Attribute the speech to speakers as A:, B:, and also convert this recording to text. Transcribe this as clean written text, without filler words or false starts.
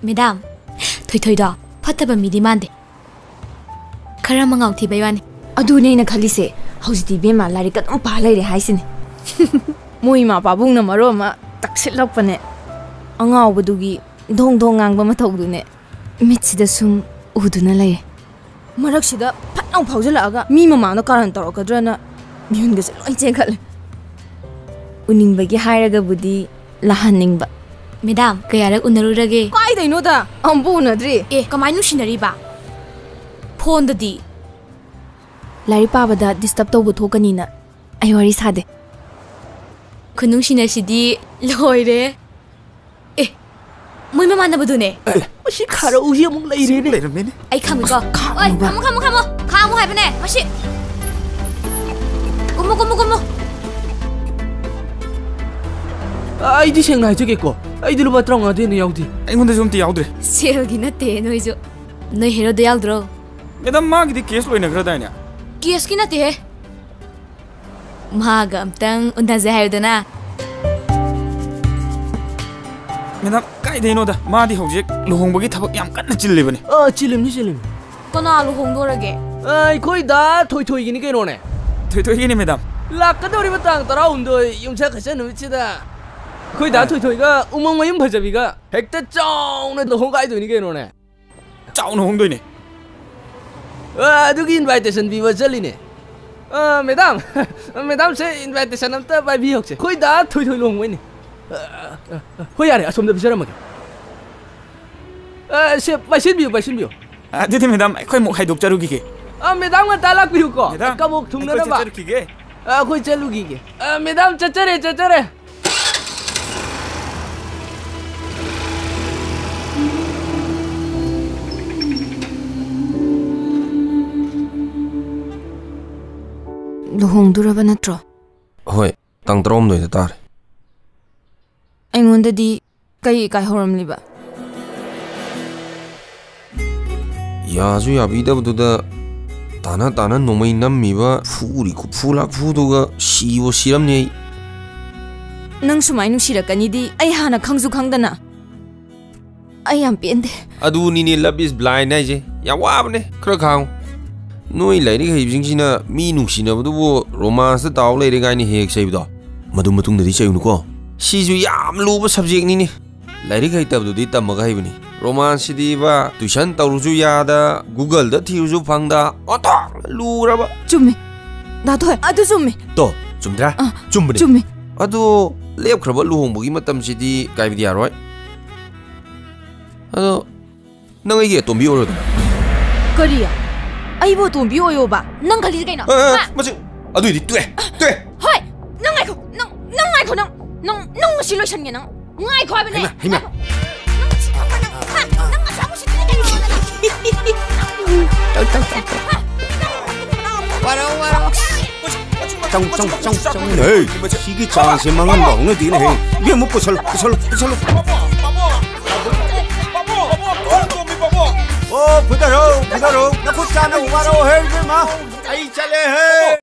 A: Madam, Toy Pataba midi mande. Karamangau Tibayani.
B: Adune na Kalise, how's the Bima Larika on Palay Hysin? Muima Babuna Maroma, Taxit Lopane. Anga Budugi, Dong Angbamatodune. Mitsi the Sum Udunale. Maraxida, Patang Pausalaga, Mima no current or Cadrana, Mungus, Loitekal. Uning Bagi Hiraga Budi, Lahaningba.
A: Madam, Kayara Unarurage.
B: Why they know that? Ambuna Dre.
A: Kamanu Shinariba. Pond the D.
B: Larry Pavada disturbed over Tokanina. I worry sad.
A: Kunushina Shidi, Loire. Mumana Badune.
C: She cut a young lady. Wait a minute.
A: I come go. Come happening. Mashi. Como.
C: I didn't like to get go. I did what wrong. I didn't out. I want something out there.
A: Silgina te noiso. No hero de Aldro.
C: Madam Mag the case when a gradina.
A: Kieskina te Magam tang Undazaherdana.
C: Madam, I know that Mardi Hojik, Luhongbogi Tabakam can't live. Oh, chill.
A: Konalu Hongorage.
C: I quite that toy in again on it. Toy, madam. Lakadorivatang around the young Chakasan, which is that. Quite that toiga, Umam Pajaviga, Hector Chown at the Hongai doing again on it. Chown Hong doing it. Do you invite us and we were selling it? Madam, Madam say invite us and by Viox. Quite that toy long win. Who are some of the ceremony? Ship by Silvio. Did Madam, I quite more high Doctor Rugi. Madam, what I like you go. Come up to Nava. Quite a Lugi. Madam Chatere.
B: Luhong Duraba Natro.
D: Hoi, Tang Drom no tar.
B: I wonder the Kai Horam Liba.
D: Yazu Yabida to the Tana no may namiba, Furi, Kupula, Fuduga, she was Shiramne.
B: Nang Sumainu Shira Kanidi, I hana Kangzu Kangdana. I am pinned.
D: Adu Nini love is blind, Naje, Yawabne, Krakau. No lady Hibsina, Minusina, the romance the towel lady guy in here saved off. Madumatung the Risha. She's yam loba subject nini. Lady Kaita do dita Magavini. Romance diva, Tushanta Ruzuyada, Google the Tizu Panda, Otta, Luraba.
B: Jummy. That way, Aduzumi.
D: To, Jumdra,
B: Jummy.
D: Ado, Leo Krabalu, Bugimatam City, Gaidia, right? Ado, no, I get to be ordered.
B: Korea. I vote to be Oyoba. Nangaligana.
D: I do it to it.
B: Hi! No, she looks at you now. My cabinet.
E: Hey, she gets chance among them. No, didn't he? You move puzzle. Oh, put a row. Now put down a waro, hey, Jima. I tell you, hey.